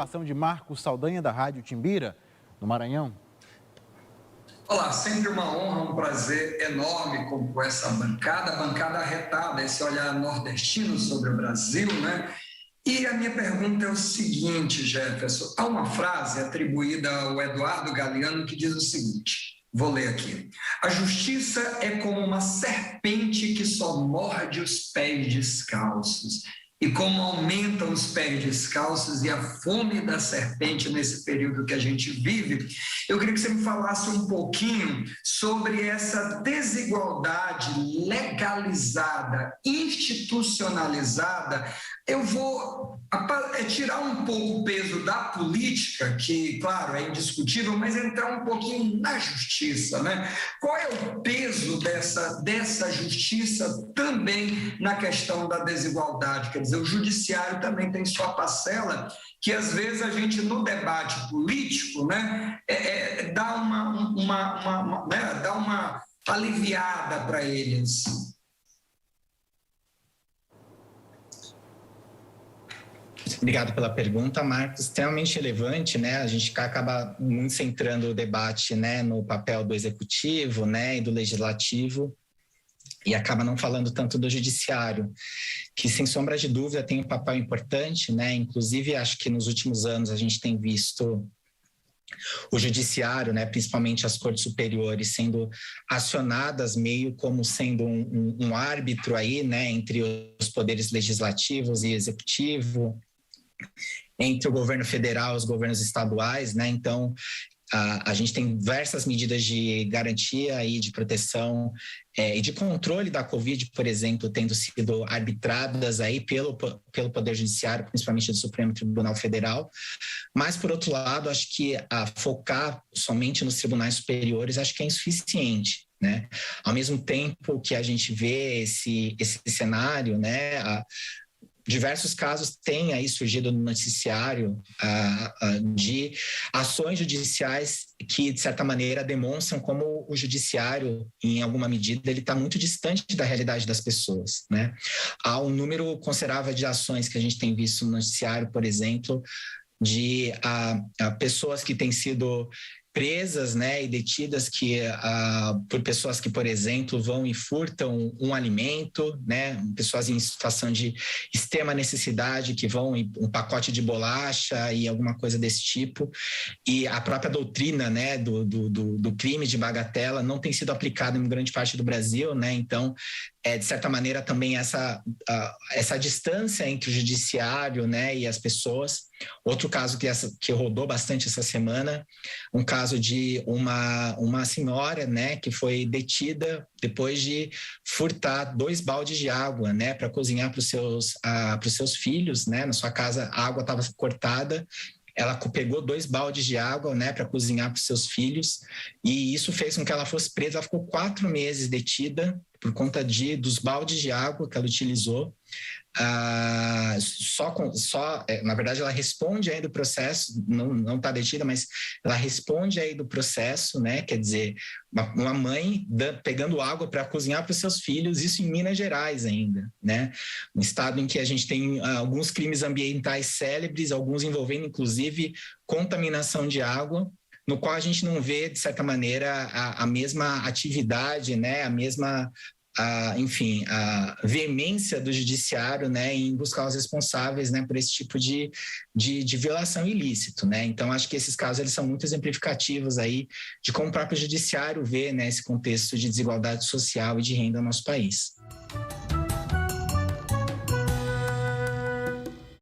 participação de Marcos Saldanha, da Rádio Timbira, no Maranhão. Olá, sempre uma honra, um prazer enorme compor essa bancada arretada, esse olhar nordestino sobre o Brasil, né? E a minha pergunta é o seguinte, Jefferson, há uma frase atribuída ao Eduardo Galeano que diz o seguinte, vou ler aqui: a justiça é como uma serpente que só morde os pés descalços. E como aumentam os pés descalços e a fome da serpente nesse período que a gente vive, eu queria que você me falasse um pouquinho sobre essa desigualdade legalizada, institucionalizada. Eu vou tirar um pouco o peso da política, que, claro, é indiscutível, mas entrar um pouquinho na justiça, né? Qual é o peso dessa justiça também na questão da desigualdade? Quer dizer, o judiciário também tem sua parcela, que às vezes a gente, no debate político, né, dá uma aliviada para eles. Obrigado pela pergunta, Marcos. Extremamente relevante, né? A gente acaba muito centrando o debate, né, no papel do executivo, né, e do legislativo, e acaba não falando tanto do judiciário, que sem sombra de dúvida tem um papel importante, né? Inclusive, acho que nos últimos anos a gente tem visto o judiciário, né, principalmente as cortes superiores, sendo acionadas meio como sendo um árbitro aí, né, entre os poderes legislativos e executivo, entre o governo federal e os governos estaduais, né? Então, a gente tem diversas medidas de garantia e de proteção e de controle da Covid, por exemplo, tendo sido arbitradas aí pelo Poder Judiciário, principalmente do Supremo Tribunal Federal. Mas, por outro lado, acho que focar somente nos tribunais superiores acho que é insuficiente, né? Ao mesmo tempo que a gente vê esse cenário, né, diversos casos têm aí surgido no noticiário de ações judiciais que, de certa maneira, demonstram como o judiciário, em alguma medida, ele está muito distante da realidade das pessoas, né? Há um número considerável de ações que a gente tem visto no noticiário, por exemplo, de pessoas que têm sido presas, né, e detidas por pessoas que, por exemplo, vão e furtam um alimento, né, pessoas em situação de extrema necessidade que vão em um pacote de bolacha e alguma coisa desse tipo, e a própria doutrina, né, do crime de bagatela não tem sido aplicada em grande parte do Brasil, né, então, de certa maneira, também essa distância entre o judiciário, né, e as pessoas. Outro caso que rodou bastante essa semana, um caso de uma senhora, né, que foi detida depois de furtar 2 baldes de água, né, para cozinhar para os seus filhos, né, na sua casa a água estava cortada. Ela pegou 2 baldes de água, né, para cozinhar para os seus filhos, e isso fez com que ela fosse presa. Ela ficou 4 meses detida por conta dos baldes de água que ela utilizou. Na verdade, ela responde aí do processo, não está detida, mas ela responde aí do processo, né? Quer dizer, uma mãe pegando água para cozinhar para os seus filhos, isso em Minas Gerais ainda, né? Um estado em que a gente tem alguns crimes ambientais célebres, alguns envolvendo, inclusive, contaminação de água, no qual a gente não vê, de certa maneira, a mesma atividade, né? A mesma a veemência do judiciário, né, em buscar os responsáveis, né, por esse tipo de violação ilícito, né? Então, acho que esses casos eles são muito exemplificativos aí de como o próprio judiciário vê, né, esse contexto de desigualdade social e de renda no nosso país.